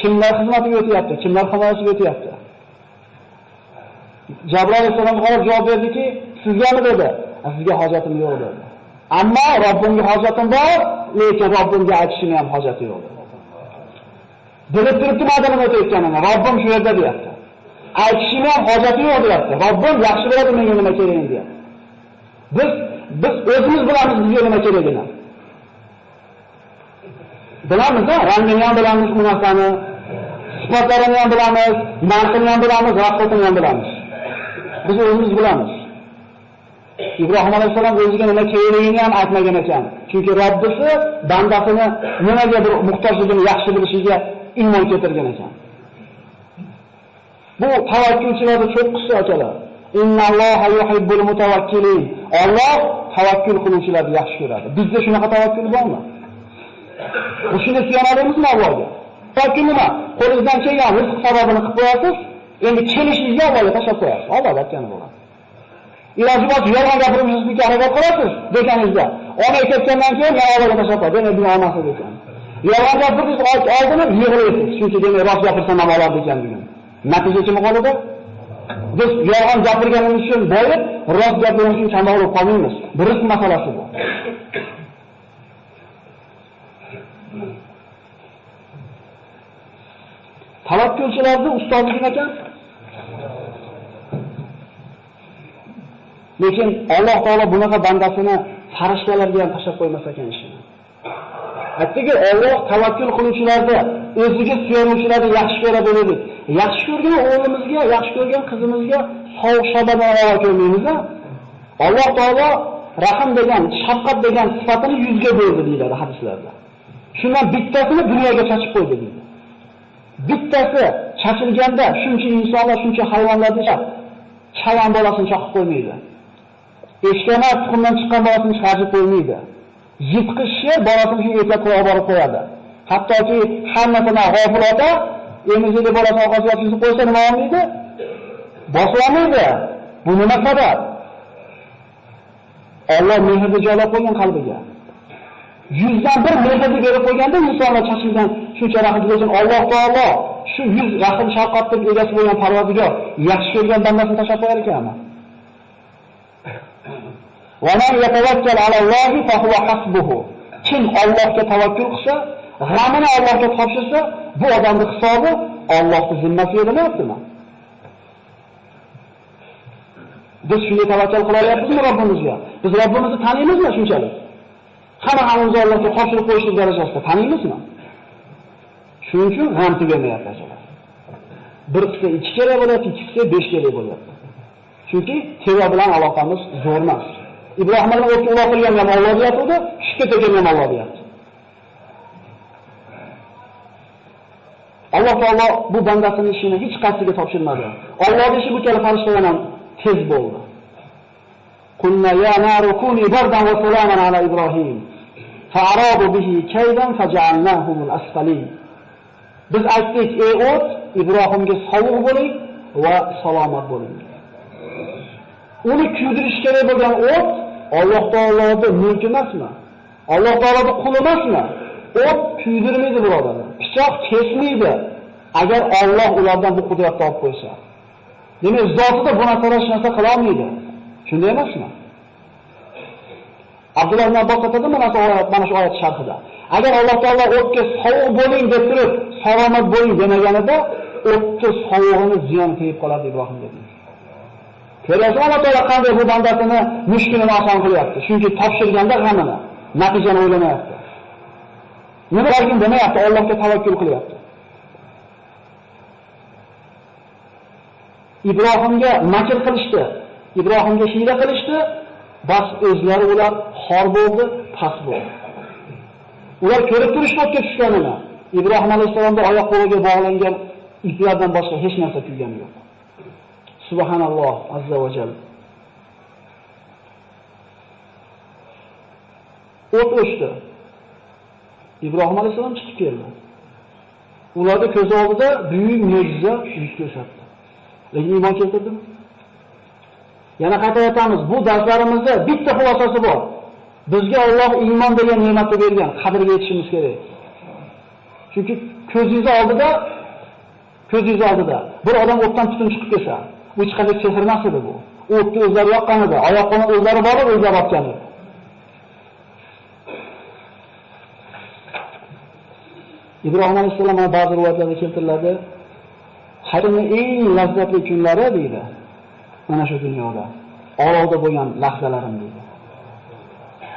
Kimlar xizmatiga o'tyapti? Kimlar himoyasiga o'tyapti? Jabroil alayhisolam qarab javob berdiki, sizgami dedi. Sizga hojatim yo'q dedi. Ammo Robbimga hojatim bor, lekin Robbimga aytishimga ham hojati yo'q dedi. Bilib turibdi ma'danim o'tayotganini, Robbim shu yerda deyapti. Aytishimga ham hojati yo'q deyapti. Robbim yaxshi biladi menga nima kerakligini deyapti. Biz o'zimiz bilamiz bizga nima kerakligini. Bilamiz, rangini ham bilamiz, bu narsani, sifatlarini ham bilamiz, narxini ham bilamiz, raqobatini ham bilamiz. Biz o'zimiz bilamiz. Ibrohim alayhisolam o'ziga nima kerakligini ham aytmagan ekan. Chunki Robbisi bandasini nimaga bir muhtojligini yaxshi bilishiga iymon keltirgan ekan. Bu tavakkulchilarda cho'q qissa akalar. Innalloha yuhibbul mutawakkilin. Alloh tavakkul qiluvchilarni yaxshi ko'radi. Bizda shunaqa tavakkul bormi? Shuni suyanadimizmi Allohga? Tavakkul nima? Qo'lingizdan kelgan rizq sababini qilib qo'yasiz, endi kelishingizga Allohga tashlab qo'yasiz. Alloh aytgani bo'ladi. Iloji bor yolg'on gapirishingizga harakat qilasiz deganingizda, ona ketgandan keyin yana Allohga tashlab qo'yasiz. Demak, bu onasi ekan. Yolg'on gapirib oldini yig'laysiz. Chunki demak rost gapirsam ham olar ekan degan. Natija nima qoladi? Biz yolg'on gapirganimiz uchun bo'lib, rost gapirganimiz uchun kambag'al qolmaymiz. Bu rizq masalasi bu. Tavakkulchilarning ustozligi ekan. Lekin Alloh taolo bunaqa bandasini farishtalarga ham tashlab qo'ymas ekan ishini. Aytdiki, Alloh tavakkul qiluvchilarni, o'ziga suyanuvchilarni yaxshi ko'radi dedi. Yaxshi ko'rgan o'g'limizga, yaxshi ko'rgan qizimizga sovuq shabadan ko'rmaymiz. Alloh taolo rahim degan, shafqat degan sifatini yuzga bo'ldi deyiladi hadislarda. Shundan bittasini dunyoga chachib qo'ydi deydi. Bittasi chachilganda shuncha insonlar, shuncha hayvonlarni chayon bolasini chaqib qo'ymaydi. Eshkana tuxumdan chiqqan bolasini chiqarib qo'ymaydi. Yitqish sher bolasini shu etlab qo'yib borib qo'yadi. Hattoki hammasini g'ofil ota emizli bolasini orqasiga tushirib qo'ysa nima olmaydi? Boslamaydi. Bu nima sabab? Alloh mehrni joylab qo'ygan qalbiga. 100dan 1 mehrni berib qo'yganda insonlar chachilgan shuncha rahmat uchun Alloh taolo shu 100 rahm shafqatning egasi bo'lgan Parvardigor yaxshi ko'rgan bandasini tashlab qo'yar ekanmi? Va man yatawakkal alallohi fa huwa hasbuhu. Kim Allohga tavakkul qilsa, g'amini Allohga topshirsa, bu odamning hisobi Allohning zimmasiga bo'lyaptimi? Biz shunga tavakkal qilyapmizmi Robbimizga? Biz Robbimizni taniymizmi shunchalik? Hammamiz Allohga topshirib qo'yishlik darajasida taniymizmi? Shuning uchun g'am tugamayapti ajoyib. Bir qilsa 2 kerak bo'lyapti, 2 qilsa 5 kerak bo'lyapti. Chunki teva bilan aloqamiz zo'r emas. Ibrohim alayhi uloqilgan ham Alloh deyapti, tushga tegan ham Alloh deyapti. Alloh taolo bu bandasining ishini hech qaysiga topshirmadi. Allohning ishi bu kabi farishtalar ham tez bo'ldi. Qulna ya naru kuni bardan va salaman ala Ibrohim. Fa'aradu bihi kaydan faj'alnahum al-asfalin. Biz aytdik, ey o't, Ibrohimga sovuq bo'ling va salomat bo'ling. Uni kuydirish kerak bo'lgan o't Alloh taoloning mulki emasmi? Alloh taoloning quli emasmi? O't kuydirmaydi birodarlar. Pichoq kesmaydi. Agar Alloh ulardan bu qudratni olib qo'ysa. Demak, zotida bu narsa qila olmaydi. Shunday emasmi? Abdulloh ibn Abbos aytadi mana shu oyat sharhida. Agar Alloh taolo o'tga sovuq bo'ling deb turib, salomat bo'ling demaganida, o'tga sovug'ini ziyon tegib qoladi Ibrohim dedi. Ko'rasiz, Alloh taolo qanday bu bandasini mushkulini oson qilyapti. Chunki topshirganda g'amini, natijani o'ylamayapti. Nima qilgan demayapti, Allohga tavakkul qilyapti. Ibrohimga makr qilishdi, Ibrohimga hiyla qilishdi, bas o'zlari ular xor bo'ldi, past bo'ldi. Ular ko'rib turishdi o'tga tushganini. Ibrohim alayhisolamda oyoq qo'liga bog'langan iplardan boshqa hech narsa kuygani yo'q. Subhanalloh azza va jalla. O't o'chdi. Ibrohim alayhisolam chiqib keldi. Ularning ko'z oldida buyuk mo'jiza yuz ko'rsatdi. Lekin iymon keltirdimi? Yana qayta aytamiz, bu darslarimizda bitta xulosasi bor. Bizga Alloh iymon degan ne'matni bergan, qadriga yetishimiz kerak. Chunki ko'zingiz oldida bir odam o'tdan tutun chiqib kelsa, bu hech qanday sehr emas edi bu. O'tni o'zlari yoqqanida, oyoqlarni o'zlari borib, o'zlari otgan edi. Ibrohim alayhisalom ba'zi rivoyatlarda keltiriladi, hayotning eng lazzatli kunlari deydi. Mana shu dunyoda olovda bo'lgan lahzalarim deydi.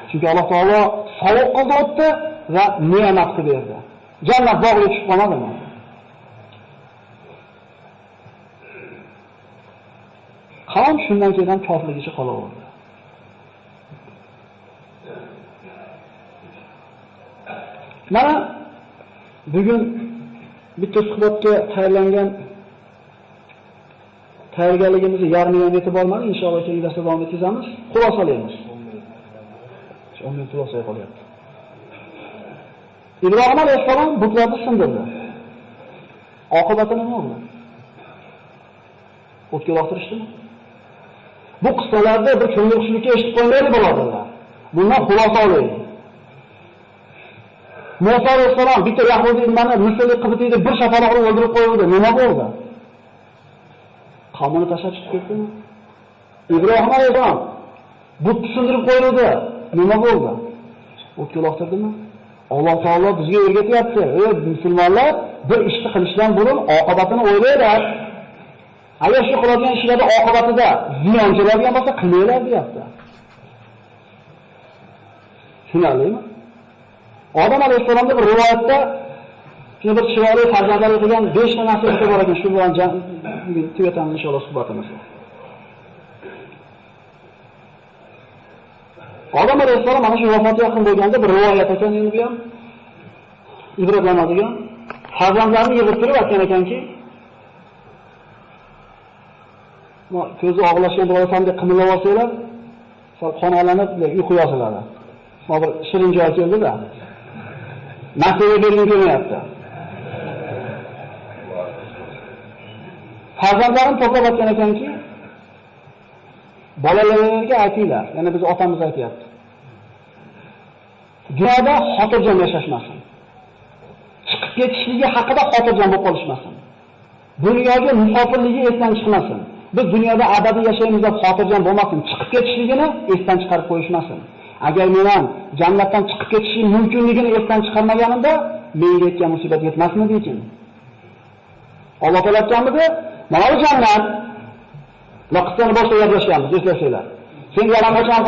Chunki Alloh taolo sovuq qildi o'tdi va ne'mat qilib berdi. Jannat bog'iga tushib qolmadimi? Qavm shundan keyin kofirligicha qolaverdi. Mana bugun bitta suhbatga tayyorgarligimizni yarmi ham yetib olmadi. Inshaalloh keyingi darsda davom etamiz. Xulosalaymiz. 10 minut xulosa qolyapti. Ibrohim alayhisalom butlarni sindirdi. Oqibati nima bo'ldi? O'tga uloqtirishdimi? Bu qissalarda bir ko'ngilxushlikka eshitib qo'ymaylik birodarlar. Bundan xulosa olaylik. Musa alayhisalom bitta Yahudi ilmani Misrlik qibtiyni bir shafaloqni o'ldirib qo'ydi. Nima bo'ldi? Qavmini tashlab chiqib ketdimi? Ibrohim alayhisalom but sindirib qo'ydi. Nima bo'ldi? O'tga uloqtirdimi? Alloh taolo bizga o'rgatyapti. Ey musulmonlar, bir ishni qilishdan burun oqibatini o'ylaylar. Agar shu qiladigan ishlarda oqibatida ziyon keladigan bo'lsa, qilinglar deyapti. Tushunarlimi? Odam alayhisalomda bir rivoyatda shuna bir chiroyli farzandlar qilgan 5 ta nasibasi bor ekan. Shu bilan bugun tugatamiz inshaalloh suhbatimizni. Odam alayhisalom mana shu vafot yaqin bo'lganda bir rivoyat ekan, endi bu ham ibratlanadigan. Farzandlarini yig'ib turib aytgan ekanki, ko'zi og'lashgan birodamdek qimillab olsanglar, sal qonlanib uyqu yosiladi. Mana bir shirin joy keldi-da. Nasiba bergim kelmayapti. Farzandlarim to'plab aytgan ekanki, bolalaringizga aytinglar, yana biz otamiz aytayapti. Dunyoda xotirjam yashashmasin. Chiqib ketishligi haqida xotirjam bo'lib qolishmasin. Dunyoga musofirligi esdan chiqmasin. Biz dunyoda abadiy yashaymiz deb xotirjam bo'lmasin. Chiqib ketishligini esdan chiqarib qo'yishmasin. Agar men ham jannatdan chiqib ketishim mumkinligini esdan chiqarmaganimda, menga yetgan musibat yetmasmidi ekan? Alloh taolo aytganmidi? Mana bu jannat. Vaqtdan boshqa gaplashganmiz, eslasanglar. Sen yaram ochgan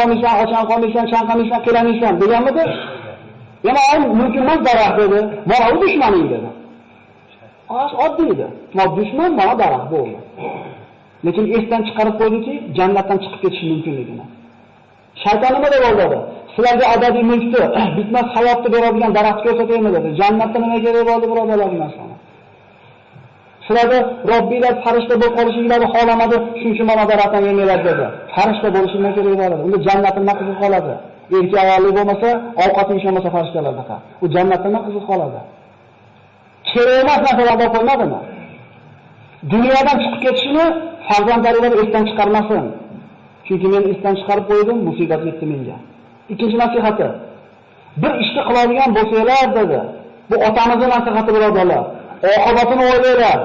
qolmaysan, chanqamaysan, qilamaysan deganmidi? Yana mumkin emas daraxt dedi. Mana u dushmaning dedi. Oddiy edi. Mana dushman, mana daraxt bo'ldi. Lekin esdan chiqarib qo'ydiki, jannatdan chiqib ketish mumkinligini. Shayton nima deb o'yladi? Sizlarga abadiy mulkni, bitmas hayotni beradigan daraxt ko'rsataymi dedi. Jannatda nima kerak bo'ldi birodarlar narsani? Sizlarga Robbinglar farishta bo'lib qolishinglarni xohlamadi, shuning uchun mana daraxtdan yemanglar dedi. Farishta bo'lishinglar kerak bo'ladi. Unda jannatda nima qiziq qoladi? Erkak ayolli bo'lmasa, ovqat yeyolmasa farishtalardaqa. U jannatda nima qiziq qoladi? Kerak emas narsalarga qo'ymadimi? Dunyodan chiqib ketishini farzandlaridan esdan chiqarmasin. Chunki men esdan chiqarib qo'ydim, musibat yetdi menga. Ikkinchi nasihati. Bir ishni qiladigan bo'lsanglar dedi. Bu otamizning nasihati birodarlar. Oqibatini o'ylaylar.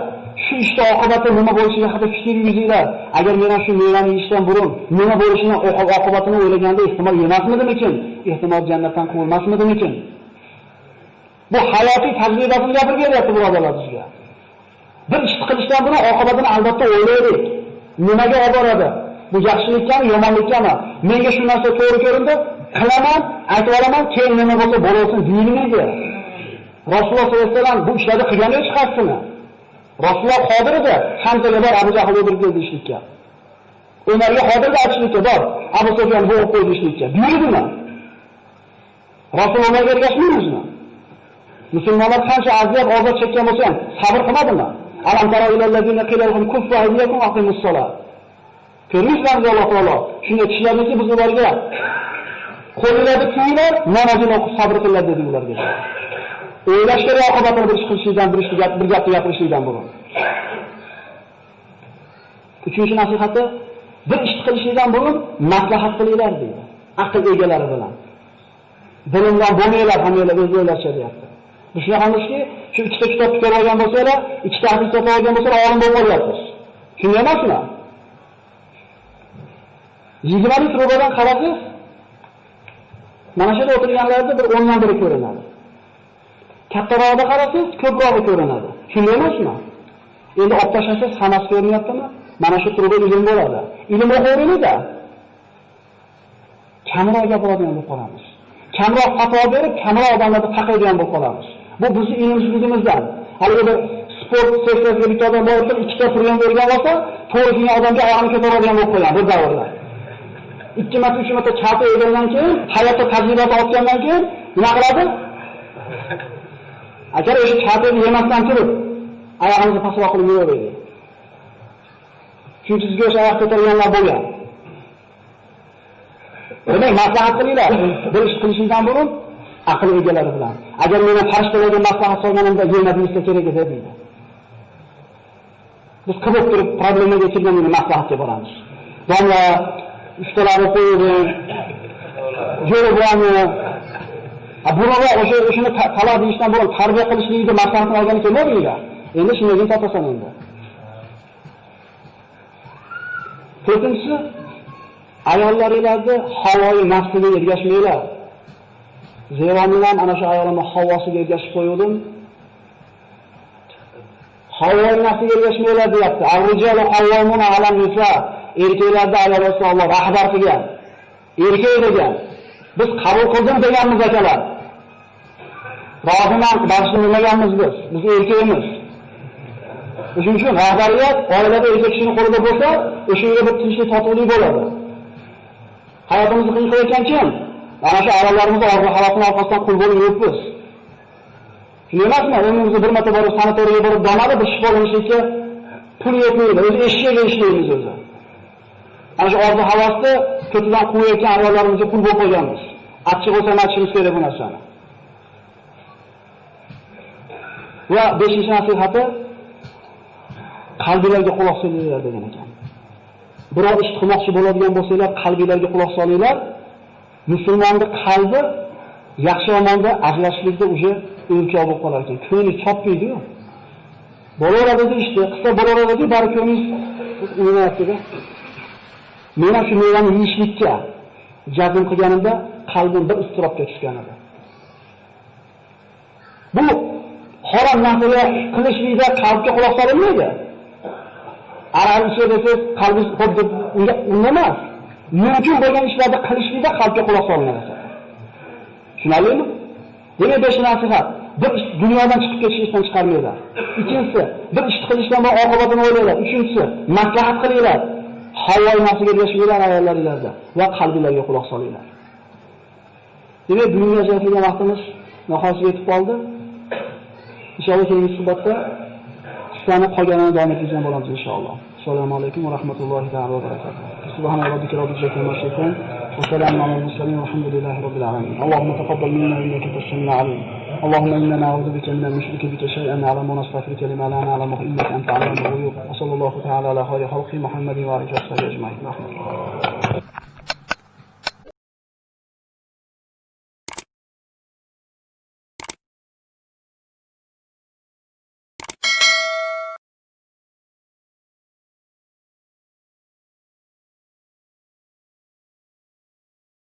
Shu ishda oqibati nima bo'lishiga haqida fikr yuringlar. Agar men shu mevani yeyishdan burun nima bo'lishini oqibatini o'ylaganda ehtimol yemasmidimikin? Ehtimol jannatdan quvilmasmidimikin? Bu hayotiy tajribasini gapirib beryapti birodarlar bizga. Bir ish qilishdan burun oqibatini albatta o'ylaylik. Nimaga olib boradi? Bu yaxshilikmi, yomonlikmi? Menga shu narsa to'g'ri ko'rindi, qilaman, aytib olaman, keyin nima bo'lsa bo'lasin deyilmaydi. Rasululloh sollallohu alayhi vasallam bu ishlarni qilgani chiqarsini. Rasululloh qodir edi, Hamzaga bor Abu Jahl o'ldirib keldi ishlikka. Umarga qodir edi aytishlikka bor, Abu Sufyon bo'g'ib qo'ydi ishlikka. Buyurdimi? Rasulullohga ergashmaymizmi? Musulmonlar qancha aziyat ozod chekkan bo'lsa ham sabr qilmadimi? Alam tara ilallazina qila lahum kuffu aydiyakum aqimus solat. Ko'rishlar Alloh taolo. Shunday kishilarniki biz ularga qo'llarni kiyinglar, namozini o'qib sabr qilinglar dedi ularga. O'ylash kerak oqibatini bir ish qilishdan, bir gapni gapirishdan burun. Uchinchi nasihati, bir ish qilishdan burun maslahat qilinglar deydi. Aql egalari bilan. Bilimdan bo'lmanglar, hammalar o'z o'ylaricha deyapti. Bu shunaqa emaski, shu ikkita kitobni ko'rib olgan bo'lsalar, ikkita hadis o'qib olgan bo'lsalar, olim bo'lib qolyapsiz. Shunday emasmi? 20 litr rubodan qarasangiz, mana shu yerda o'tirganlarda bir 10 dan biri ko'rinadi. Kattaroqda qarasangiz, ko'proq ko'rinadi. Shunday emasmi? Endi olib tashlasangiz, hammasi ko'rinyaptimi? Mana shu turda ilm bo'ladi. Ilm o'qiyverida kamroq gapiradigan bo'lib qolamiz. Kamroq fatvo berib, kamroq odamlarni taqaydigan bo'lib qolamiz. Bu bizning ilmsizligimizdan. Hali bir sport sessiyasiga bitta odam borib, ikkita turgan bo'lgan bo'lsa, to'g'ri kelgan odamga oyog'ini ko'taradigan bo'lib qo'ygan bu davrda. 2 marta 3 marta chati egandan keyin, hayotda tajribasi ortgandan keyin nima qiladi? Agar o'sha chatini yemasdan turib, oyog'imizni pastroq qilib yuraveradi. Chunki sizga o'sha oyoq ko'targanlar bo'lgan. Demak, maslahat qilinglar. Bir ish qilishingizdan burun aql egalari bilan. Agar meni farishtalarga maslahat solganimda yemadingizsa kerak edi deydi. Biz qilib turib problemaga kelganda maslahatga boramiz. Domla ustalarni qo'ying, jo'ralarni Abdulloh o'shani talab deyishdan burun tarbiya qilishlikni maslahatini olgani kelmadinglar. Endi shunday topasan endi. To'rtinchisi, ayollaringizga havoyi nafsiga ergashmanglar. Zero men ham ana shu ayolimni havosiga ergashib qo'ydim. Havoyi nafsiga ergashmanglar deyapti. Ar-rijalu qawwamuna 'alan nisa. Erkaklarda ayollar Alloh rahbar qilgan. Erkak degan. Biz qabul qildim deganmiz akalar. Roziman barishmaganmiz biz. Biz erkakmiz. Shuning uchun rahbariyat oilada erkak kishining qo'lida bo'lsa, o'sha yerga bir tinchlik totuvlik bo'ladi. Hayotimizni qiyin qilayotgan kim? Mana shu ayollarimizni orzu-havasini orqasidan qul bo'lib yuribmiz. Shunday emasmi? O'zimizni bir marta borib sanatoriyaga borib domada bir shifolanishlikka pul yetmaydi. O'zi eshikga ishlaymiz o'zi. Ana shu orzu-havasni ko'tidan quvayotgan ayollarimizga pul bo'lib qo'yganmiz. Achchiq bo'lsa aytishimiz kerak bu narsani. Va 5-nasihati qalbingizga quloq solinglar degan ekan. Biror ish qilmoqchi bo'ladigan bo'lsanglar, qalbingizga quloq solinglar. Musulmonning qalbi Yaxshi yomonda ajrashishlikda uje o'lkov bo'lib qolar ekan. Ko'ngli chopmaydi-ku. Bolalarida ishda, qissa bolalarida bari ko'nglingiz o'ynayapti-da. Men shu mevani yeyishlikka jazm qilganimda qalbim bir iztirobga tushgan edi. Bu harom narsaga qilishlikda qalbga quloq solinmaydi. Aral ichidasiz qalbingiz xuddi unga emas. Mumkin bo'lgan ishlarni qilishlikda qalbga quloq solinadi. Tushunarlimi? Demak, besh nasihat. Bir ish dunyodan chiqib ketishdan chiqarmaydi. Ikkinchisi, bir ish qilishdan oqibatini o'ylaylar. Uchinchisi, maslahat qilinglar. Havoy nafsiga ergashinglar ayollaringizda va qalbingizga quloq solinglar. Demak, bugungi ajratilgan vaqtimiz nihoyasiga yetib qoldi. Inshaalloh keyingi suhbatda qissani qolganini davom ettirgan bo'lamiz inshaalloh. Assalomu alaykum va rahmatullohi va barakatuh. Subhana robbika robbil izzati amma yasifun va salamun alal mursalin walhamdulillahi robbil alamin. Allohumma taqabbal minna innaka tas-sami'ul alim. Allahumma inna na'udhu bika min an-nushrika bika shay'an na'lamu wa nastaghfiruka lima la na'lamu innaka anta alimul ghuyub. Wa sallallahu ta'ala ala khayri khalqi Muhammadin wa alihi wa sahbihi ajma'in.